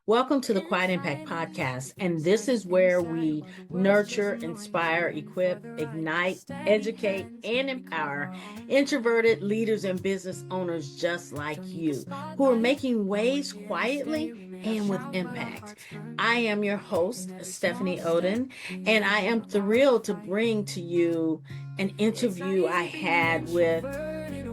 Welcome to the Quiet Impact Podcast, and this is where we nurture, inspire, equip, ignite, educate, and empower introverted leaders and business owners just like you who are making waves quietly and with impact. I am your host, Stephanie Oden, and I am thrilled to bring to you an interview I had with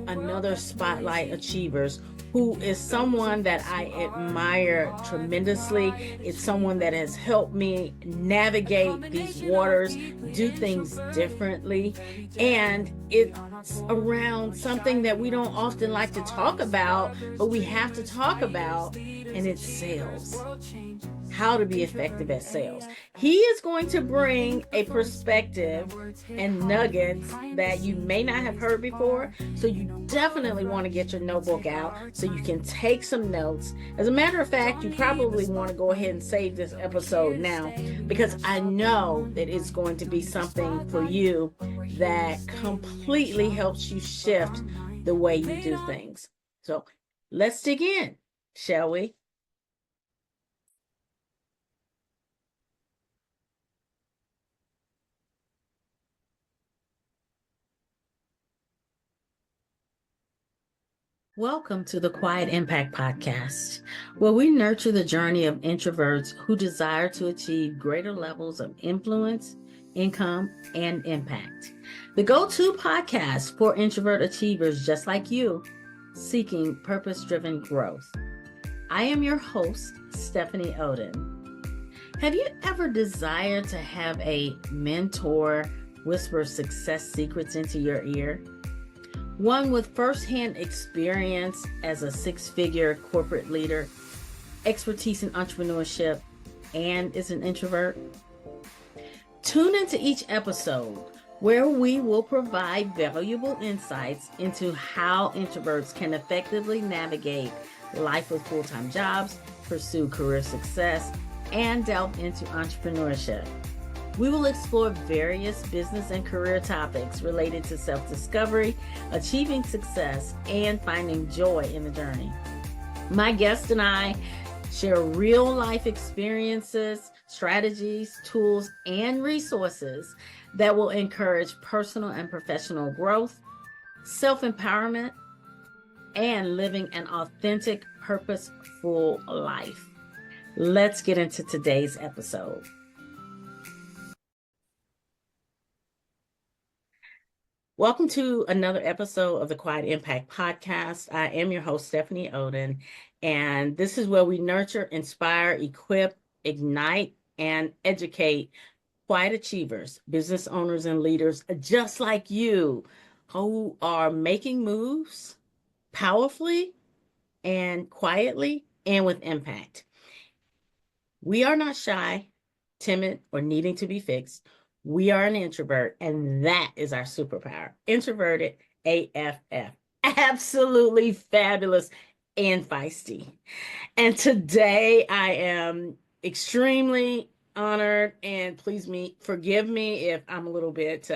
another Spotlight Achievers who is someone that I admire tremendously. It's someone that has helped me navigate these waters, do things differently. And it's around something that we don't often like to talk about, but we have to talk about, and it's sales. How to be effective at sales. He is going to bring a perspective and nuggets that you may not have heard before. So you definitely want to get your notebook out so you can take some notes. As a matter of fact, you probably want to go ahead and save this episode now, because I know that it's going to be something for you that completely helps you shift the way you do things. So let's dig in, shall we? Welcome to the Quiet Impact Podcast, where we nurture the journey of introverts who desire to achieve greater levels of influence, income, and impact. The go-to podcast for introvert achievers just like you, seeking purpose-driven growth. I am your host, Stephanie Oden. Have you ever desired to have a mentor whisper success secrets into your ear? One with firsthand experience as a six-figure corporate leader, expertise in entrepreneurship, and is an introvert? Tune into each episode where we will provide valuable insights into how introverts can effectively navigate life with full-time jobs, pursue career success, and delve into entrepreneurship. We will explore various business and career topics related to self-discovery, achieving success, and finding joy in the journey. My guest and I share real-life experiences, strategies, tools, and resources that will encourage personal and professional growth, self-empowerment, and living an authentic, purposeful life. Let's get into today's episode. Welcome to another episode of the Quiet Impact Podcast. I am your host, Stephanie Oden, and this is where we nurture, inspire, equip, ignite, and educate quiet achievers, business owners, and leaders just like you who are making moves powerfully and quietly and with impact. We are not shy, timid, or needing to be fixed. We are an introvert, and that is our superpower. Introverted AFF. Absolutely fabulous and feisty. And today I am extremely honored, and forgive me if I'm a little bit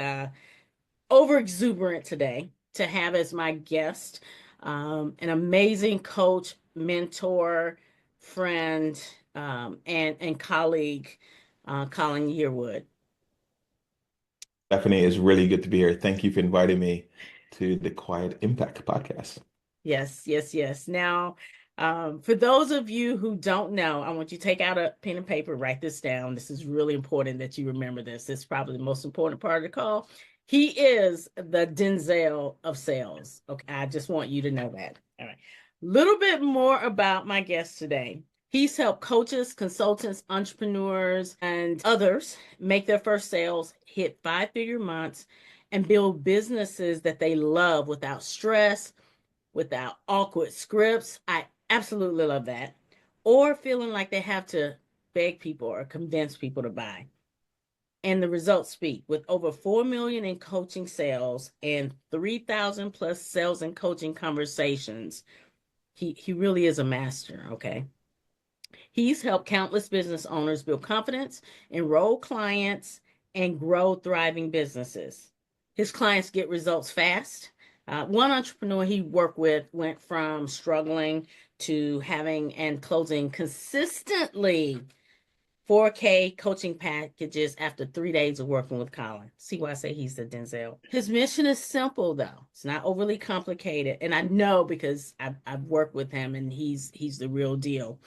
over exuberant today, to have as my guest an amazing coach, mentor, friend, and colleague, Colin Yearwood. Stephanie, it's really good to be here. Thank you for inviting me to the Quiet Impact Podcast. Yes. Now, for those of you who don't know, I want you to take out a pen and paper, write this down. This is really important that you remember this. This is probably the most important part of the call. He is the Denzel of sales. Okay, I just want you to know that. All right. Little bit more about my guest today. He's helped coaches, consultants, entrepreneurs, and others make their first sales, hit five-figure months, and build businesses that they love without stress, without awkward scripts. I absolutely love that. Or feeling like they have to beg people or convince people to buy. And the results speak. With over 4 million in coaching sales and 3,000 plus sales and coaching conversations, he really is a master, okay? He's helped countless business owners build confidence, enroll clients, and grow thriving businesses. His clients get results fast. One entrepreneur he worked with went from struggling to having and closing consistently 4K coaching packages after 3 days of working with Colin. See why I say he's the Denzel. His mission is simple though. It's not overly complicated. And I know because I've worked with him and he's the real deal.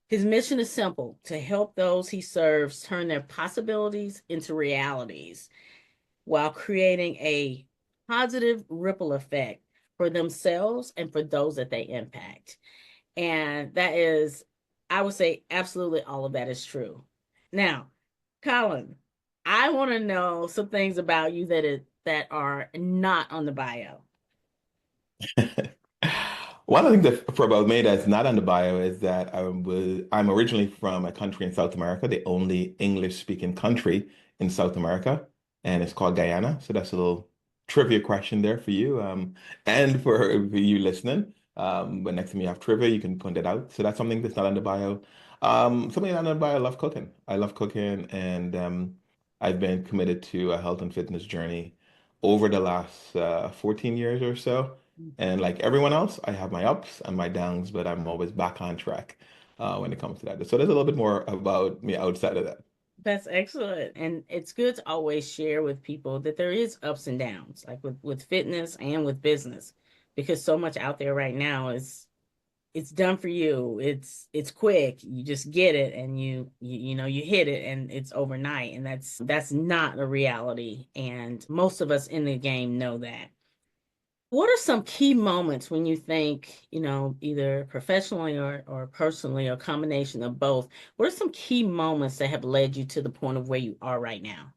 His mission is simple to help those he serves turn their possibilities into realities while creating a positive ripple effect for themselves and for those that they impact. And that is, I would say, absolutely all of that is true. Now, Colin, I want to know some things about you that are not on the bio. One of the things that for about me that's not on the bio is that I'm originally from a country in South America, the only English speaking country in South America, and it's called Guyana. So that's a little trivia question there for you, and for you listening. But next time you have trivia, you can point it out. So that's something that's not on the bio. Something not on the bio, I love cooking. I love cooking, and I've been committed to a health and fitness journey over the last 14 years or so. And like everyone else, I have my ups and my downs, but I'm always back on track when it comes to that. So there's a little bit more about me outside of that. That's excellent. And it's good to always share with people that there is ups and downs, like with fitness and with business, because so much out there right now is it's done for you. It's quick. You just get it and you hit it and it's overnight. And that's not a reality. And most of us in the game know that. What are some key moments when you think, either professionally or personally or combination of both? What are some key moments that have led you to the point of where you are right now?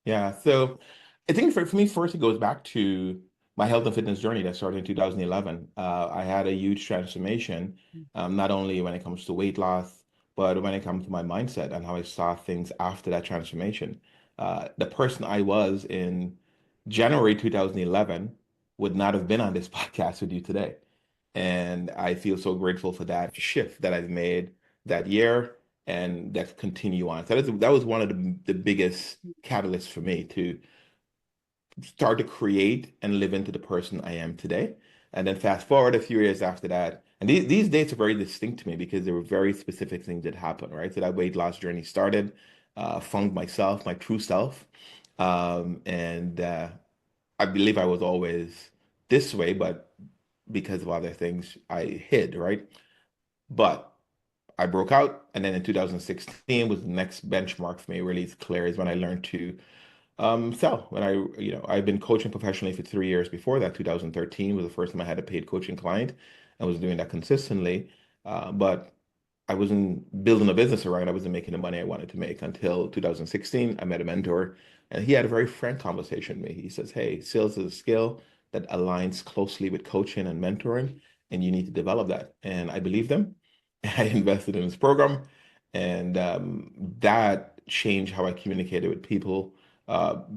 Yeah, so I think for me, first, it goes back to my health and fitness journey that started in 2011. I had a huge transformation, not only when it comes to weight loss, but when it comes to my mindset and how I saw things after that transformation. The person I was in January 2011 would not have been on this podcast with you today. And I feel so grateful for that shift that I've made that year and that continue on. So that was one of the biggest catalysts for me to start to create and live into the person I am today. And then fast forward a few years after that, and these dates are very distinct to me because there were very specific things that happened, right? So that weight loss journey started, found myself, my true self. And I believe I was always this way, but because of other things, I hid, right? But I broke out, and then in 2016 was the next benchmark for me. Really, it's clear is when I learned to sell. When I've been coaching professionally for 3 years before that. 2013 was the first time I had a paid coaching client. I was doing that consistently, but I wasn't building a business around. I wasn't making the money I wanted to make until 2016. I met a mentor, and he had a very frank conversation with me. He says, "Hey, sales is a skill that aligns closely with coaching and mentoring, and you need to develop that." And I believed him. I invested in his program, and that changed how I communicated with people,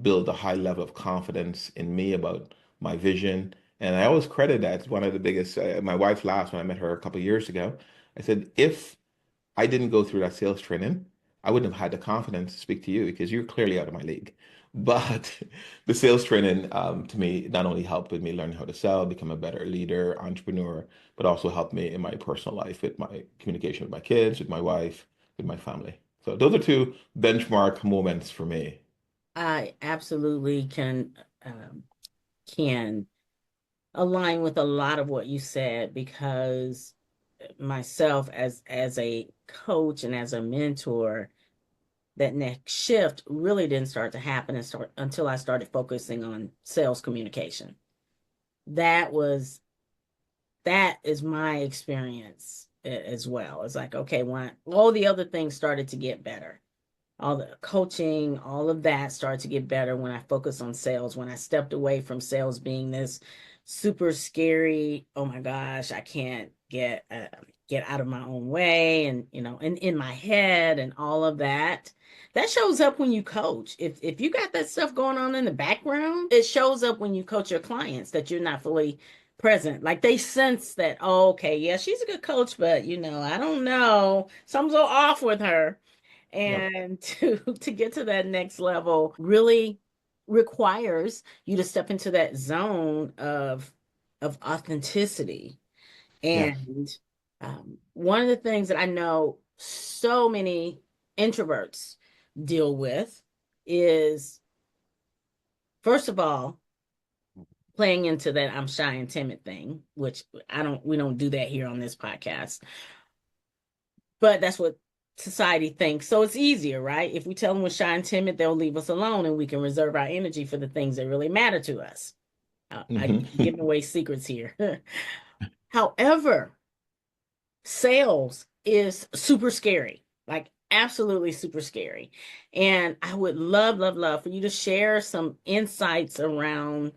build a high level of confidence in me about my vision. And I always credit that as one of the biggest. My wife laughed when I met her a couple of years ago. I said, if I didn't go through that sales training, I wouldn't have had the confidence to speak to you because you're clearly out of my league. But the sales training, to me, not only helped with me learn how to sell, become a better leader, entrepreneur, but also helped me in my personal life with my communication with my kids, with my wife, with my family. So those are two benchmark moments for me. I absolutely can align with a lot of what you said because myself as a coach and as a mentor, that next shift really didn't start to happen until I started focusing on sales communication. That was that is my experience as well. It's like, okay, when all the other things started to get better, all the coaching, all of that started to get better when I focused on sales, when I stepped away from sales being this super scary, oh my gosh, I can't get out of my own way and and in my head and all of that. That shows up when you coach. If you got that stuff going on in the background, it shows up when you coach your clients that you're not fully present. Like they sense that, oh, okay, yeah, she's a good coach, but I don't know. Something's a little off with her Yep. and to get to that next level really requires you to step into that zone of authenticity. Yes. And one of the things that I know so many introverts deal with is, first of all, playing into that I'm shy and timid thing, which we don't do that here on this podcast. But that's what society thinks. So it's easier, right? If we tell them we're shy and timid, they'll leave us alone and we can reserve our energy for the things that really matter to us. I'm Hmm. giving away secrets here. However, sales is super scary, like absolutely super scary. And I would love, love, love for you to share some insights around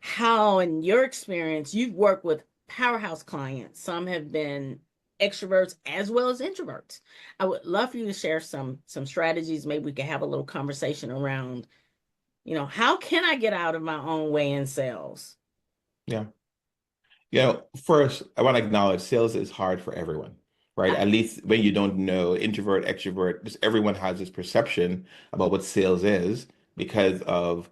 how, in your experience, you've worked with powerhouse clients. Some have been extroverts as well as introverts. I would love for you to share some strategies. Maybe we could have a little conversation around, how can I get out of my own way in sales? Yeah. First, I want to acknowledge sales is hard for everyone, right? I, At least when you don't know introvert, extrovert, just everyone has this perception about what sales is because of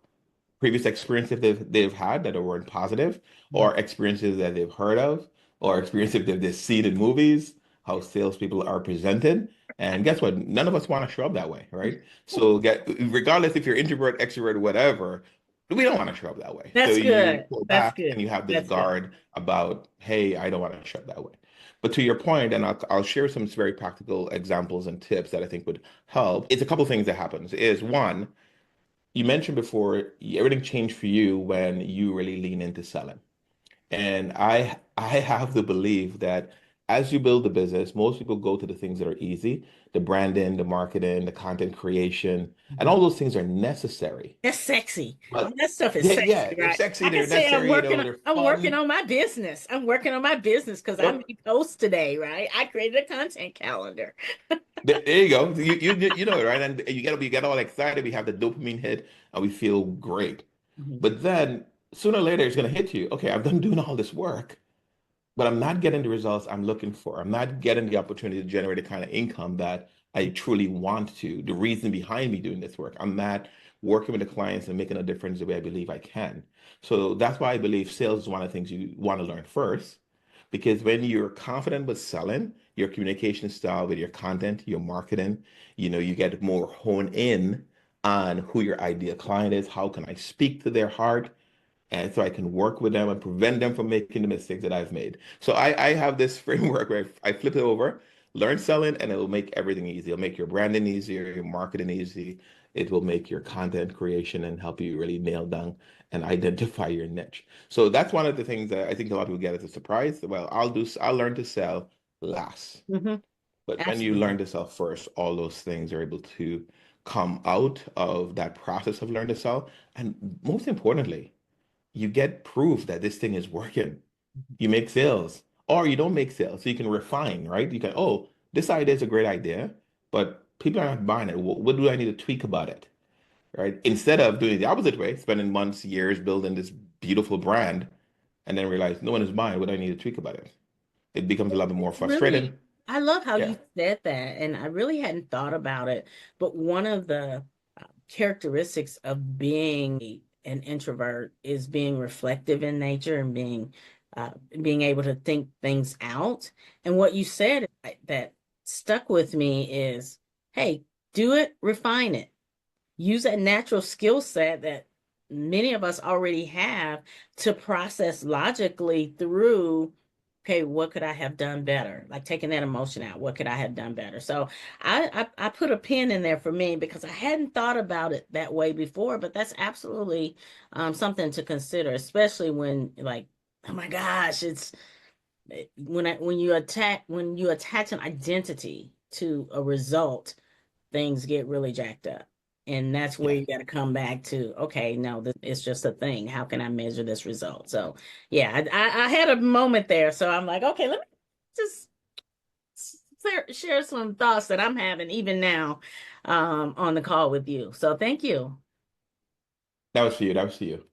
previous experiences they've had that weren't positive, or experiences that they've heard of, or experiences that they've seen in movies, how salespeople are presented. And guess what? None of us want to show up that way, right? So regardless if you're introvert, extrovert, whatever, we don't want to show up that way. So that's you good. pull That's back and good. you have this That's good. guard about, hey, I don't want to show up that way. But to your point, and I'll share some very practical examples and tips that I think would help. It's a couple things that happens. Is one, you mentioned before, everything changed for you when you really lean into selling. And I have to believe that as you build the business, most people go to the things that are easy, the branding, the marketing, the content creation, and Mhm. all those things are necessary. That's sexy. All But that stuff is yeah, sexy, yeah, they're right? sexy, I can they're say necessary, they're I'm working fun. on my business. I'm working on my business because I Yep. made posts today, right? I created a content calendar. There you go. You know it, right? And you get all excited. We have the dopamine hit and we feel great. Mhm. But then sooner or later it's gonna hit you. Okay, I've done doing all this work, but I'm not getting the results I'm looking for. I'm not getting the opportunity to generate the kind of income that I truly want to. The reason behind me doing this work, I'm not working with the clients and making a difference the way I believe I can. So that's why I believe sales is one of the things you want to learn first. Because when you're confident with selling, your communication style with your content, your marketing, you get more honed in on who your ideal client is. How can I speak to their heart? And so I can work with them and prevent them from making the mistakes that I've made. So I have this framework where I flip it over, learn selling, and it'll make everything easy. It'll make your branding easier, your marketing easy. It will make your content creation and help you really nail down and identify your niche. So that's one of the things that I think a lot of people get as a surprise. Well, I'll learn to sell last. Mhm. But when you Absolutely. learn to sell first, all those things are able to come out of that process of learn to sell. And most importantly, you get proof that this thing is working. You make sales, or you don't make sales. So you can refine, right? You can, oh, this idea is a great idea, but people are not buying it. What do I need to tweak about it? Right? Instead of doing it the opposite way, spending months, years building this beautiful brand, and then realize no one is buying, what do I need to tweak about it? It becomes a lot bit more Really, frustrating. I love how Yeah. you said that, and I really hadn't thought about it. But one of the characteristics of being an introvert is being reflective in nature and being able to think things out. And what you said that stuck with me is, hey, do it, refine it, use that natural skill set that many of us already have to process logically through, okay, what could I have done better, like taking that emotion out, what could I have done better. So I put a pin in there for me because I hadn't thought about it that way before, but that's absolutely something to consider, especially when, like, oh my gosh, it's when you attach an identity to a result, things get really jacked up. And that's where Yeah. you got to come back to, okay, no, this it's just a thing. How can I measure this result? So, yeah, I had a moment there. So I'm like, okay, let me just share some thoughts that I'm having even now on the call with you. So thank you. That was for you. That was for you.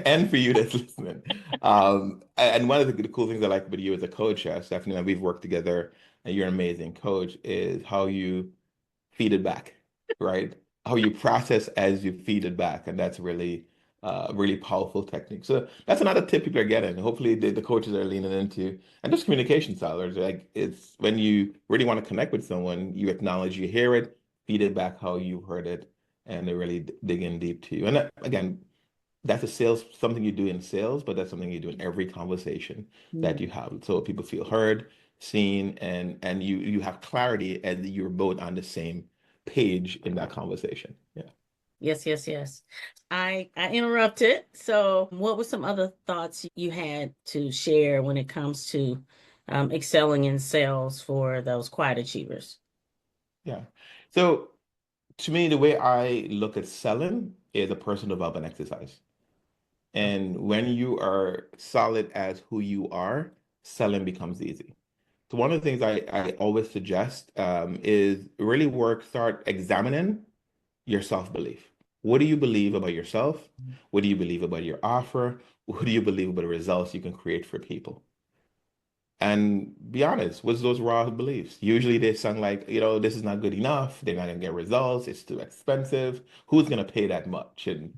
And for you that's listening. And one of the cool things I like about you as a coach, Stephanie, and we've worked together, and you're an amazing coach, is how you feed it back, right? how you process as you feed it back, and that's really really powerful technique. So that's another tip people are getting. Hopefully, the coaches are leaning into, and just communication style. There's like it's when you really want to connect with someone, you acknowledge, you hear it, feed it back how you heard it, and they really dig in deep to you. And that, again, that's a sales something you do in sales, but that's something you do in every conversation that Mm. you have. So people feel heard, seen, and you have clarity, and you're both on the same page in that conversation. Yeah. Yes, yes, yes. I interrupted. So, what were some other thoughts you had to share when it comes to excelling in sales for those quiet achievers? Yeah. So to me, the way I look at selling is a personal development exercise. And when you are solid as who you are, selling becomes easy. So one of the things I always suggest is really start examining your self-belief. What do you believe about yourself? What do you believe about your offer? What do you believe about the results you can create for people? And be honest, what's those raw beliefs? Usually they sound like, this is not good enough. They're not going to get results. It's too expensive. Who's going to pay that much? And,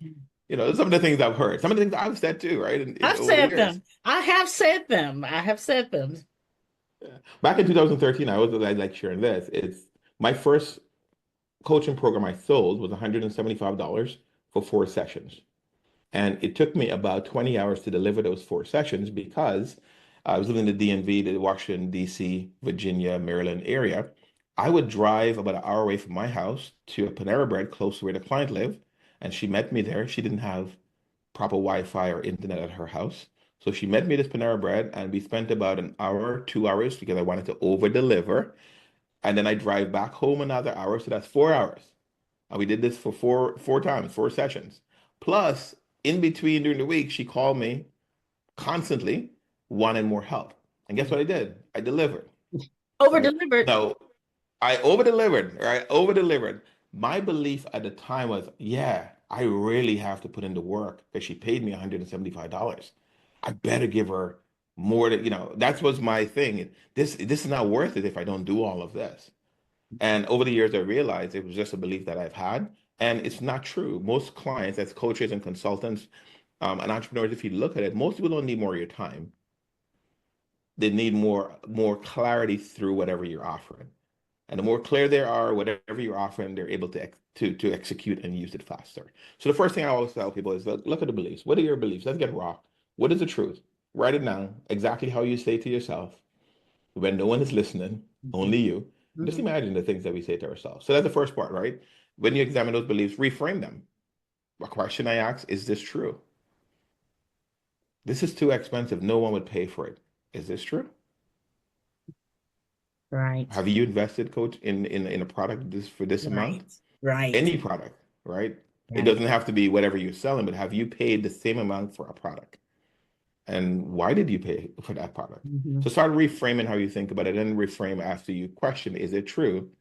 some of the things I've heard, some of the things I've said too, right? I've Over the said years. them. I have said them. I have said them. Back in 2013, I like sharing this. It's my first coaching program I sold was $175 for 4 sessions. And it took me about 20 hours to deliver those 4 sessions because I was living in the DMV, the Washington, D.C., Virginia, Maryland area. I would drive about an hour away from my house to a Panera Bread close to where the client lived. And she met me there. She didn't have proper Wi-Fi or internet at her house. So she met me at this Panera Bread, and we spent about an hour, 2 hours because I wanted to over deliver. And then I drive back home another hour. So that's 4 hours. And we did this for four times, 4 sessions. Plus, in between during the week, she called me constantly, wanting more help. And guess what I did? I delivered, Over right? delivered. No, I over delivered, right? Over delivered. My belief at the time was, yeah, I really have to put in the work because she paid me $175. I better give her more that was my thing. This is not worth it if I don't do all of this. And over the years, I realized it was just a belief that I've had, and it's not true. Most clients, as coaches and consultants, and entrepreneurs, if you look at it, most people don't need more of your time. They need more clarity through whatever you're offering. And the more clear they are, whatever you're offering, they're able to execute and use it faster. So the first thing I always tell people is look at the beliefs. What are your beliefs? Let's get raw. What is the truth? Write it down exactly how you say to yourself when no one is listening, Mhm. only you. Just Mhm. imagine the things that we say to ourselves. So that's the first part, right? When you examine those beliefs, reframe them. A question I ask, is this true? This is too expensive. No one would pay for it. Is this true? Right. Have you invested, coach, in a product for this amount? Right. Right. Any product, right? It Right. doesn't have to be whatever you're selling, but have you paid the same amount for a product? And why did you pay for that product? Mhm. So start reframing how you think about it and reframe after you question, is it true?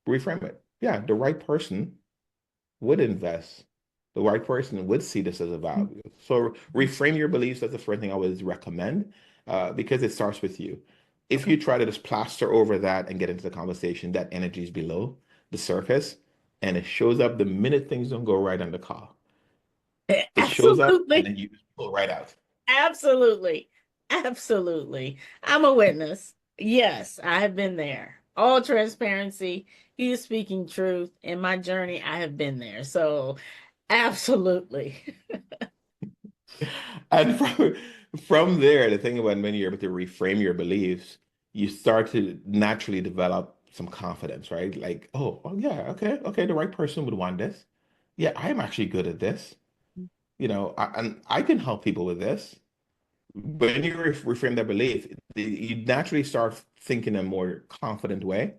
Reframe it. Yeah, the right person would invest. The right person would see this as a value. So reframe your beliefs. That's the first thing I always recommend because it starts with you. If Okay. you try to just plaster over that and get into the conversation, that energy is below the surface and it shows up the minute things don't go right on the call. It shows up and Absolutely. then you just pull right out. Absolutely. Absolutely. I'm a witness. Yes, I have been there. All transparency. He is speaking truth. In my journey, I have been there. So, absolutely. And from there, the thing about when you're able to reframe your beliefs, you start to naturally develop some confidence, right? Like, oh yeah, okay, the right person would want this. Yeah, I'm actually good at this. And I can help people with this. When you reframe that belief, you naturally start thinking in a more confident way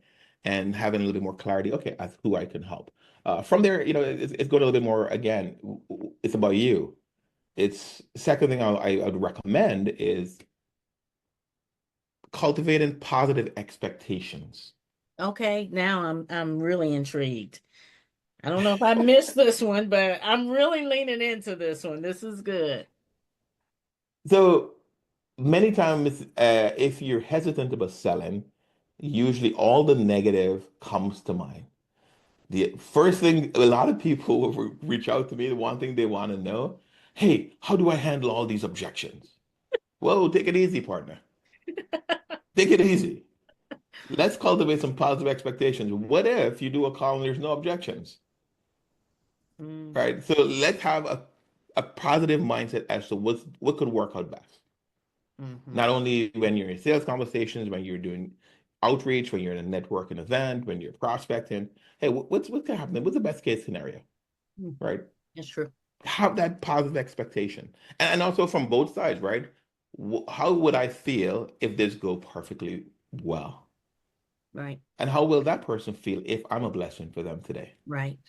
and having a little bit more clarity. Okay, as who I can help. From there, it's going a little bit more. Again, it's about you. It's second thing I would recommend is cultivating positive expectations. Okay, now I'm really intrigued. I don't know if I missed this one, but I'm really leaning into this one. This is good. So many times, if you're hesitant about selling, usually all the negative comes to mind. The first thing a lot of people will reach out to me, the one thing they want to know, hey, how do I handle all these objections? Whoa, take it easy, partner. Take it easy. Let's cultivate some positive expectations. What if you do a call and there's no objections? Mm, Right? So let's have a positive mindset as to what could work out best. hmm. Not only when you're in sales conversations, when you're doing outreach, when you're in a networking event, when you're prospecting. Hey, what's gonna happen? What's the best case scenario? Hmm. Right? That's true. Have that positive expectation. And also from both sides, right? How would I feel if this go perfectly well? Right, And how will that person feel if I'm a blessing for them today? right,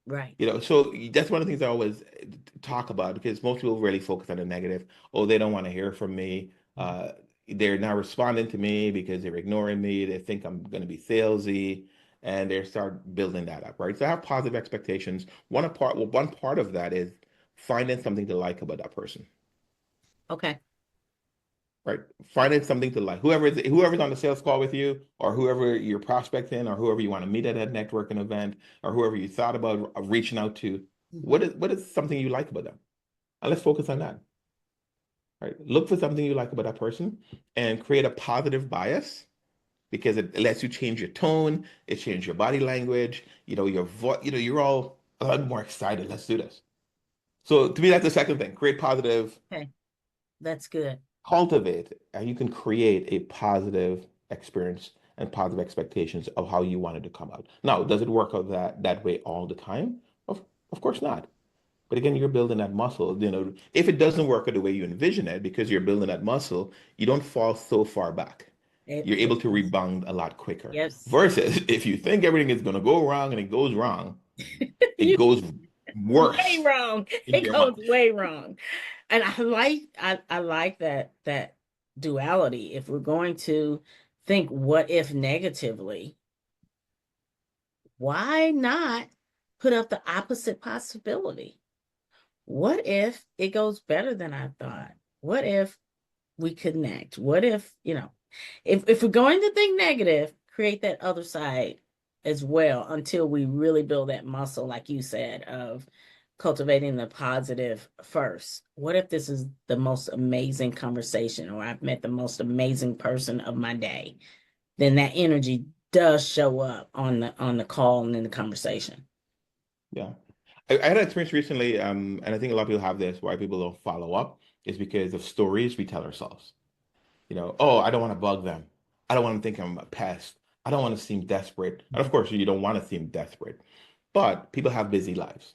right. So that's one of the things I always talk about because most people really focus on the negative. Oh, they don't want to hear from me. Mm. Uh, they're not responding to me because they're ignoring me. They think I'm going to be salesy, and they start building that up, right? So I have positive expectations. One part of that is finding something to like about that person, Okay. right? Finding something to like. Whoever's on the sales call with you, or whoever you're prospecting, or whoever you want to meet at a networking event, or whoever you thought about reaching out to, Mhm. what is something you like about them? And let's focus on that, right? Look for something you like about that person and create a positive bias because it lets you change your tone, it changes your body language, your voice, you're all a lot more excited. Let's do this. So to me, that's the second thing. Create positive, Okay, that's good. cultivate, and you can create a positive experience and positive expectations of how you want it to come out. Now, does it work out that way all the time? Of course not. But again, you're building that muscle. If it doesn't work out the way you envision it, because you're building that muscle, you don't fall so far back. You're able to Yes. rebound a lot quicker. Yes. Versus if you think everything is going to go wrong and it goes wrong, it You goes way worse wrong. in It your goes mind. way wrong. And I like that duality. If we're going to think what if negatively, why not put up the opposite possibility? What if it goes better than I thought? What if we connect? What if, if we're going to think negative, create that other side as well until we really build that muscle, like you said, of cultivating the positive first. What if this is the most amazing conversation or I've met the most amazing person of my day? Then that energy does show up on the call and in the conversation. Yeah. I had an experience recently, and I think a lot of people have this, why people don't follow up is because of stories we tell ourselves. Oh, I don't want to bug them. I don't want to think I'm a pest. I don't want to seem desperate. And of course, you don't want to seem desperate, but people have busy lives.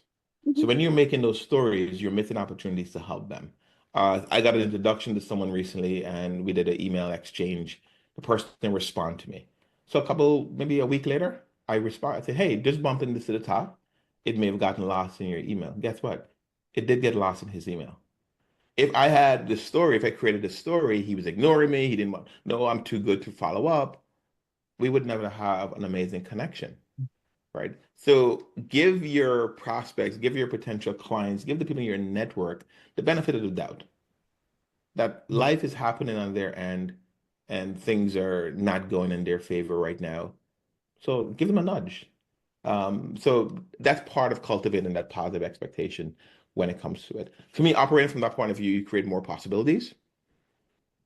So Mhm. when you're making those stories, you're missing opportunities to help them. I got an introduction to someone recently, and we did an email exchange. The person didn't respond to me. So maybe a week later, I respond. I said, "Hey, just bumping this to the top. It may have gotten lost in your email." Guess what? It did get lost in his email. If I created this story, he was ignoring me. He didn't want, no, I'm too good to follow up. We would never have an amazing connection, right? So give your prospects, give your potential clients, give the people in your network the benefit of the doubt that life is happening on their end and things are not going in their favor right now. So give them a nudge. So that's part of cultivating that positive expectation when it comes to it. For me, operating from that point of view, you create more possibilities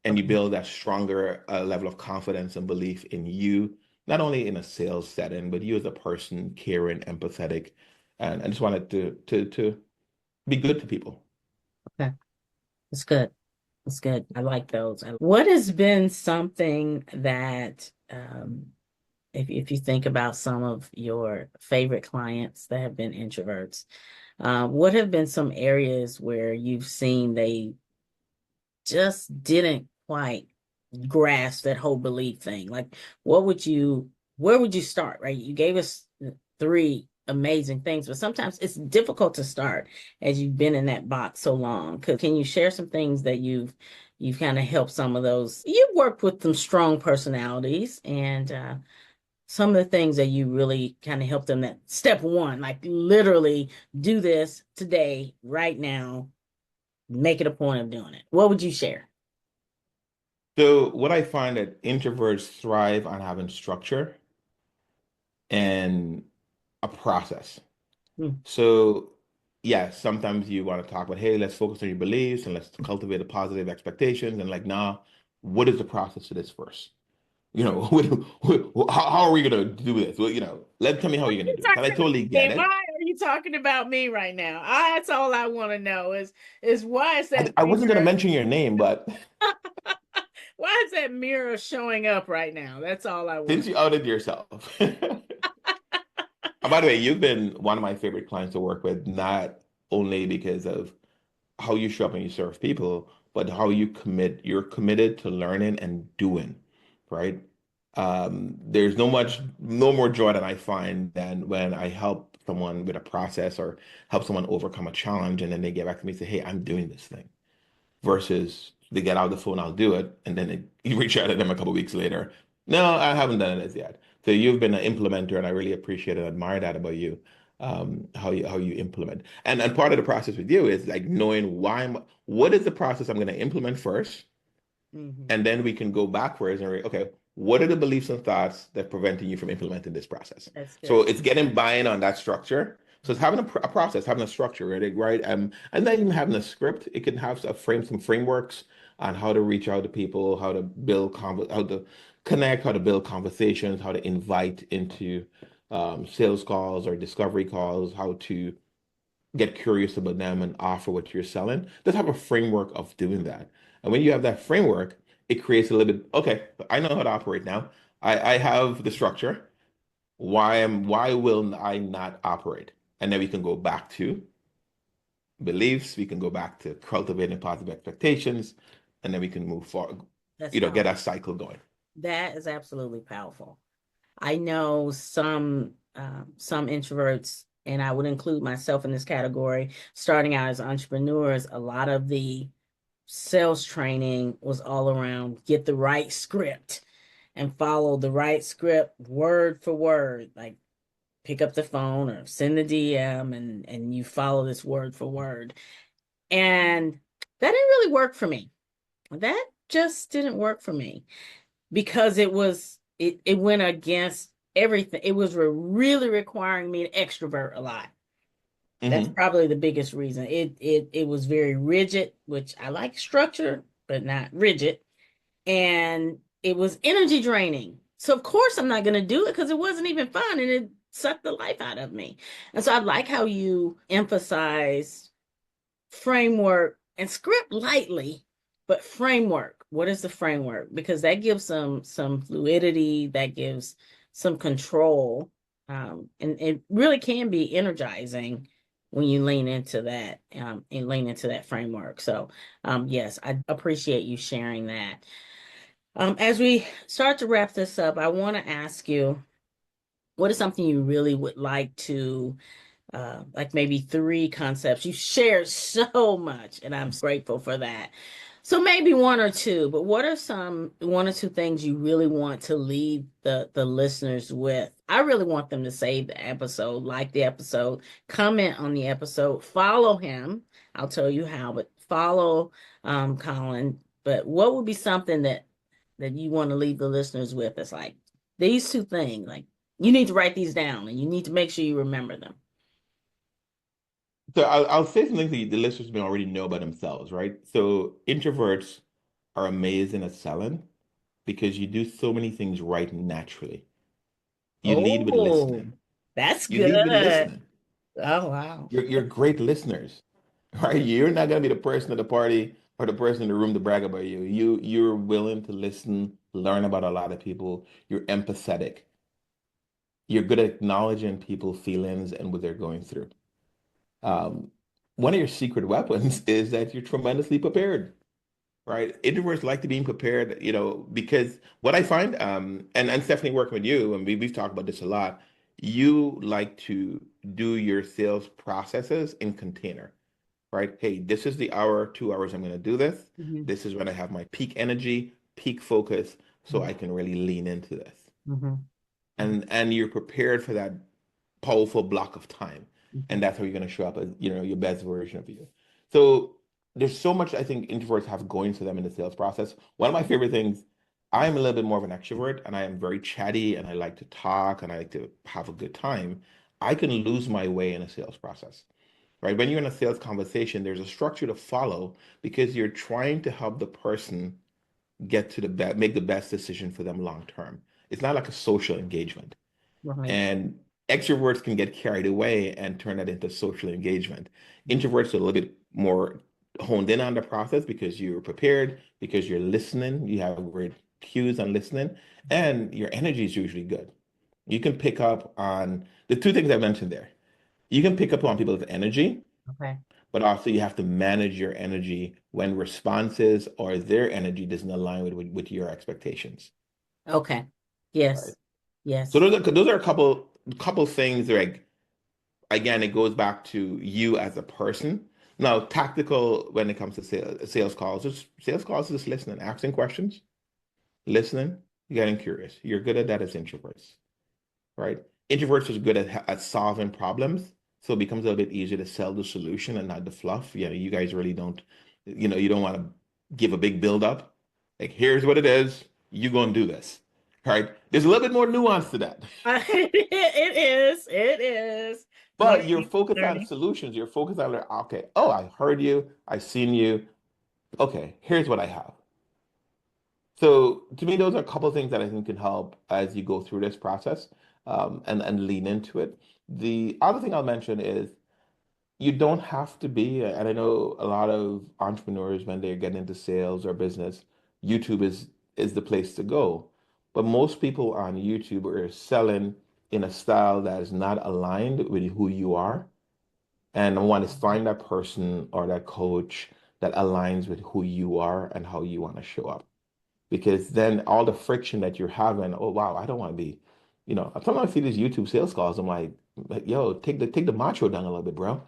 and you Okay. build that stronger level of confidence and belief in you, not only in a sales setting, but you as a person, caring, empathetic, and I just wanted to be good to people. Okay. It's good. It's good. I like those. What has been something that, if you think about some of your favorite clients that have been introverts, what have been some areas where you've seen they just didn't quite grasp that whole belief thing? Like, where would you start, right? You gave us three amazing things, but sometimes it's difficult to start as you've been in that box so long. Can you share some things that you've kind of helped some of those? You've worked with some strong personalities and some of the things that you really kind of helped them that step one, like literally do this today, right now, make it a point of doing it. What would you share? So what I find that introverts thrive on having structure and a process. Mm. So, yes, sometimes you want to talk about, hey, let's focus on your beliefs and let's cultivate a positive expectations. And like, nah, what is the process to this first? How are we gonna do this? Well, tell me how you're gonna do this. And I totally Why get it. are you talking about me right now? That's all I want to know is why is that I wasn't gonna mirror mention your name, but why is that mirror showing up right now? That's all I want. since you outed yourself. By the way, you've been one of my favorite clients to work with, not only because of how you show up and you serve people, but how you're committed to learning and doing, right? There's no more joy that I find than when I help someone with a process or help someone overcome a challenge and then they get back to me and say, hey, I'm doing this thing versus they get out the phone, I'll do it, and then you reach out to them a couple of weeks later. No, I haven't done it as yet. So you've been an implementer, and I really appreciate and admire that about you, how you implement. And part of the process with you is like knowing what is the process I'm going to implement first, Hmm. and then we can go backwards and okay, what are the beliefs and thoughts that are preventing you from implementing this process? That's So good. it's getting buy-in on that structure. So it's having a process, having a structure, right? Right. And then even having a script. It can have some frameworks on how to reach out to people, how to how to connect, how to build conversations, how to invite into sales calls or discovery calls, how to get curious about them and offer what you're selling. Let's have a framework of doing that. And when you have that framework, it creates a little bit, okay, I know how to operate now. I have the structure. Why will I not operate? And then we can go back to beliefs, we can go back to cultivating positive expectations, and then we can move forward, That's get powerful. that cycle going. That is absolutely powerful. I know some introverts, and I would include myself in this category, starting out as entrepreneurs, a lot of the sales training was all around get the right script and follow the right script word for word. Like pick up the phone or send the DM and you follow this word for word. And that didn't really work for me. That just didn't work for me because it went against everything. It was really requiring me to extrovert a lot. That's Hmm. probably the biggest reason. It was very rigid, which I like structure, but not rigid. And it was energy draining. So of course I'm not going to do it because it wasn't even fun and it sucked the life out of me. And so I like how you emphasize framework and script lightly, but framework. What is the framework? Because that gives some fluidity, that gives some control, and it really can be energizing when you lean into that and lean into that framework. So, yes, I appreciate you sharing that. As we start to wrap this up, I want to ask you, what is something you really would like to like maybe three concepts. You shared so much, and I'm so grateful for that. So maybe one or two, but what are some one or two things you really want to leave the listeners with? I really want them to save the episode, like the episode, comment on the episode, follow him. I'll tell you how, but follow Colin. But what would be something that you want to leave the listeners with? It's like these two things, like you need to write these down and you need to make sure you remember them. So I'll say something that the listeners may already know about themselves, right? So introverts are amazing at selling because you do so many things right naturally. You lead with Oh, listening. that's You lead with good. listening. Oh, wow. You're great listeners, right? You're not gonna be the person at the party or the person in the room to brag about you. You're willing to listen, learn about a lot of people. You're empathetic. You're good at acknowledging people's feelings and what they're going through. Um, One of your secret weapons is that you're tremendously prepared, right? Introverts like to be prepared, because what I find, and Stephanie working with you, and we've talked about this a lot, you like to do your sales processes in container, right? Hey, this is the hour, 2 hours I'm going to do this. Hmm. This is when I have my peak energy, peak focus, so I can really lean into this. Hmm. And you're prepared for that powerful block of time. Hmm. And that's how you're going to show up as, your best version of you. So there's so much I think introverts have going for them in the sales process. One of my favorite things, I'm a little bit more of an extrovert and I am very chatty and I like to talk and I like to have a good time. I can lose my way in a sales process, right? When you're in a sales conversation, there's a structure to follow because you're trying to help the person get to the best, make the best decision for them long term. It's not like a social engagement. Right. And extroverts can get carried away and turn that into social engagement. Introverts are a little bit more honed in on the process because you're prepared, because you're listening, you have great cues on listening, and your energy is usually good. You can pick up on the two things I mentioned there. You can pick up on people's energy, Okay. but also you have to manage your energy when responses or their energy doesn't align with your expectations. Okay. Right. Yes. So Yes. those are a couple things like again, it goes back to you as a person. Now, tactical when it comes to sales calls, just sales calls is just listening, asking questions, listening, getting curious. You're good at that as introverts, right? Introverts are good at solving problems, so it becomes a little bit easier to sell the solution and not the fluff. You guys really don't, you don't want to give a big build up. Like, here's what it is. You go and do this, right? There's a little bit more nuance to that. It is. It is. But you're Learning. focused on Learning. solutions. You're focused on, like, okay, oh, I heard you. I seen you. Okay, here's what I have. So to me, those are a couple of things that I think can help as you go through this process and lean into it. The other thing I'll mention is you don't have to be, and I know a lot of entrepreneurs when they're getting into sales or business, YouTube is the place to go. But most people on YouTube are selling in a style that is not aligned with who you are. And I want to find that person or that coach that aligns with who you are and how you want to show up. Because then all the friction that you're having, oh wow, I don't want to be, sometimes I see these YouTube sales calls, I'm like, yo, take the macho down a little bit, bro.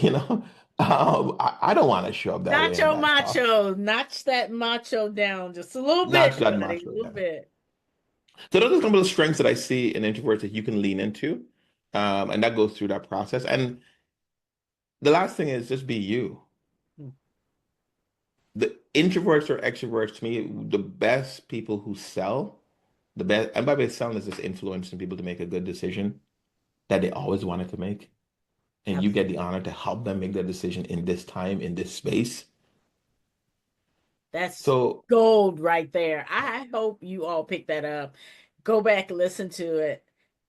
You know, I don't want to show up that way in Nacho that call. macho. Notch that macho down just a little Not bit, that buddy. macho A little down. bit. So those are some of the strengths that I see in introverts that you can lean into. And that goes through that process. And the last thing is just be you. Hmm. The introverts or extroverts, to me, the best people who sell, the best, and by the way, selling is just influencing people to make a good decision that they always wanted to make. And you get the Absolutely. honor to help them make that decision in this time, in this space. That's So gold right there. I hope you all pick that up. Go back, listen to it.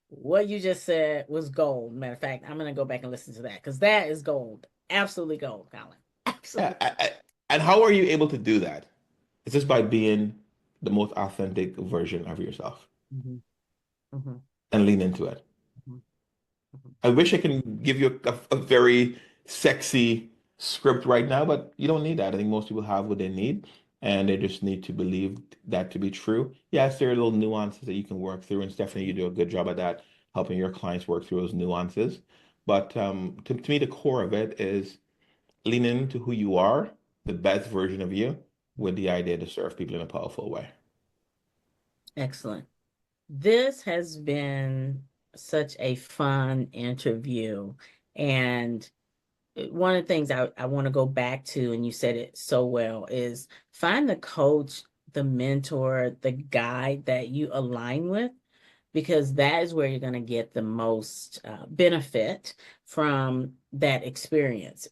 What you just said was gold. Matter of fact, I'm gonna go back and listen to that because that is gold. Absolutely gold, Colin. yeah, Absolutely. and how are you able to do that? It's just by being the most authentic version of yourself Hmm. Hmm. and lean into it. Hmm. Hmm. I wish I can give you a very sexy script right now, but you don't need that. I think most people have what they need, and they just need to believe that to be true. Yes, there are little nuances that you can work through, and Stephanie, you do a good job at that, helping your clients work through those nuances. But to me, the core of it is lean into who you are, the best version of you, with the idea to serve people in a powerful way. Excellent. This has been such a fun interview. And one of the things I want to go back to, and you said it so well, is find the coach, the mentor, the guide that you align with, because that is where you're going to get the most benefit from that experience.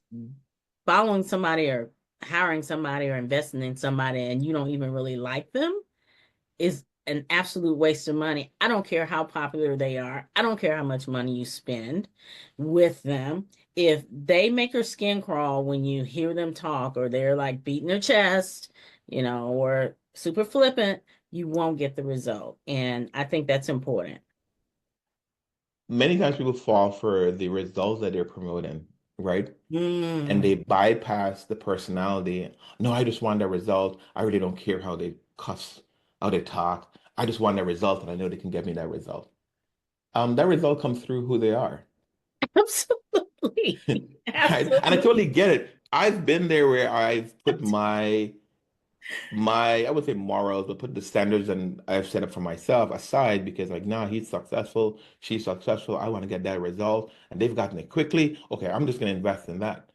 Following somebody or hiring somebody or investing in somebody and you don't even really like them is an absolute waste of money. I don't care how popular they are. I don't care how much money you spend with them. If they make your skin crawl when you hear them talk or they're like beating their chest, or super flippant, you won't get the result. And I think that's important. Many times people fall for the results that they're promoting, right? And Mm, they bypass the personality. No, I just want that result. I really don't care how they cuss, how they talk. I just want that result, and I know they can get me that result. That result comes through who they are, absolutely. right? And I totally Absolutely. get it. I've been there where I've put my I would say morals, but put the standards and I've set up for myself aside because like, nah, he's successful, she's successful. I want to get that result, and they've gotten it quickly. Okay, I'm just going to invest in that.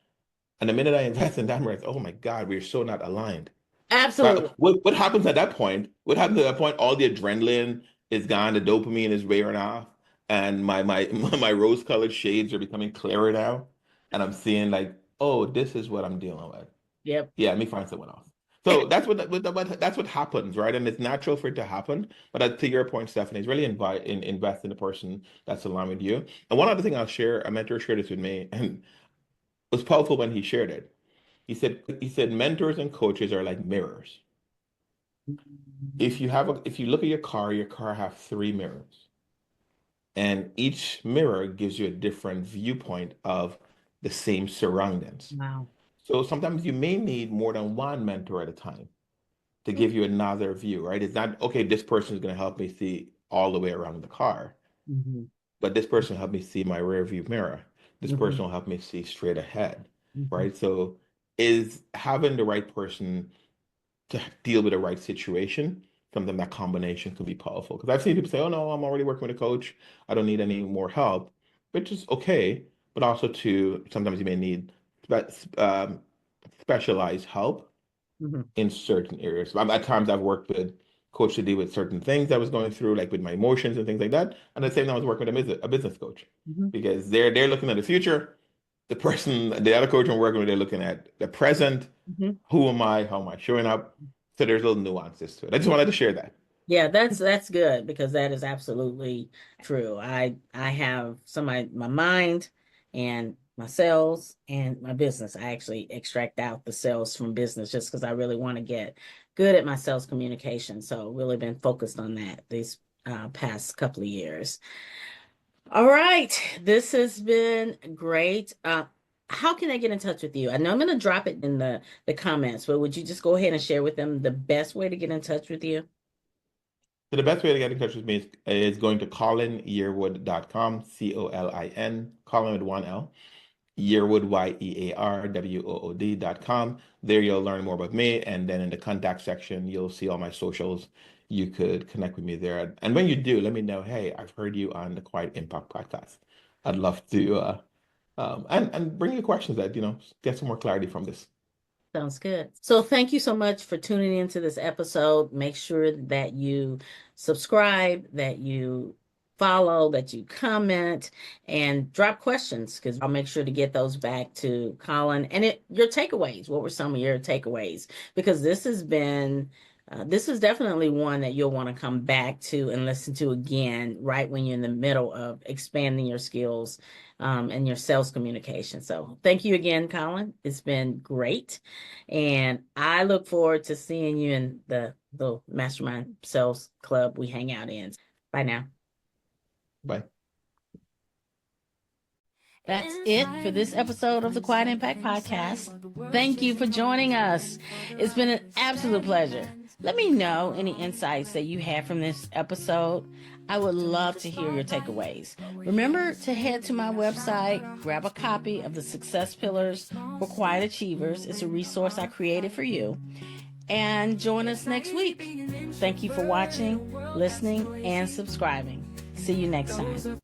And the minute I invest in that, I'm like, oh my God, we're so not aligned. But Absolutely. what happens at that point? What happens at that point? All the adrenaline is gone, the dopamine is wearing off. and my my rose-colored shades are becoming clearer now, and I'm seeing like, oh, this is what I'm dealing with. Yep. Yeah, let me find someone else. So that's what happens, right? And it's natural for it to happen. But to your point, Stephanie, is really invest in the person that's aligned with you. And one other thing I'll share, a mentor shared this with me, and it was powerful when he shared it. He said mentors and coaches are like mirrors. If you look at your car have three mirrors, and each mirror gives you a different viewpoint of the same surroundings. Wow. So sometimes you may need more than one mentor at a time to give you another view, right? It's not, okay, this person is going to help me see all the way around the car, Mm-hmm. but this person helped me see my rear view mirror. This Mm-hmm. person will help me see straight ahead, Mm-hmm. right? So is having the right person to deal with the right situation, something that combination could be powerful. Because I've seen people say, oh no, I'm already working with a coach. I don't need any more help, which is okay. But also to sometimes you may need specialized help Mm-hmm. in certain areas. At times I've worked with coach to deal with certain things I was going through, like with my emotions and things like that. And at the same time I was working with a business coach Mm-hmm. because they're looking at the future. The other coach I'm working with, they're looking at the present. Mm-hmm. Who am I? How am I showing up? So there's little nuances to it. I just wanted to share that. Yeah, that's good because that is absolutely true. I have somebody my mind and my sales and my business. I actually extract out the sales from business just because I really want to get good at my sales communication. So really been focused on that these past couple of years. All right, this has been great. How can I get in touch with you? I know I'm going to drop it in the comments, but would you just go ahead and share with them the best way to get in touch with you? So the best way to get in touch with me is going to colinyearwood.com, Colin, Colin with one L, Yearwood, YEARWOOD.com. There you'll learn more about me. And then in the contact section, you'll see all my socials. You could connect with me there. And when you do, let me know, hey, I've heard you on the Quiet Impact podcast. I'd love to and bring you questions that, get some more clarity from this. Sounds good. So thank you so much for tuning into this episode. Make sure that you subscribe, that you follow, that you comment, and drop questions because I'll make sure to get those back to Colin. And your takeaways. What were some of your takeaways? Because this is definitely one that you'll want to come back to and listen to again right when you're in the middle of expanding your skills and your sales communication. So thank you again, Colin. It's been great. And I look forward to seeing you in the Mastermind Sales Club we hang out in. Bye now. Bye. That's it for this episode of the Quiet Impact Podcast. Thank you for joining us. It's been an absolute pleasure. Let me know any insights that you had from this episode. I would love to hear your takeaways. Remember to head to my website, grab a copy of the Success Pillars for Quiet Achievers. It's a resource I created for you. And join us next week. Thank you for watching, listening, and subscribing. See you next time.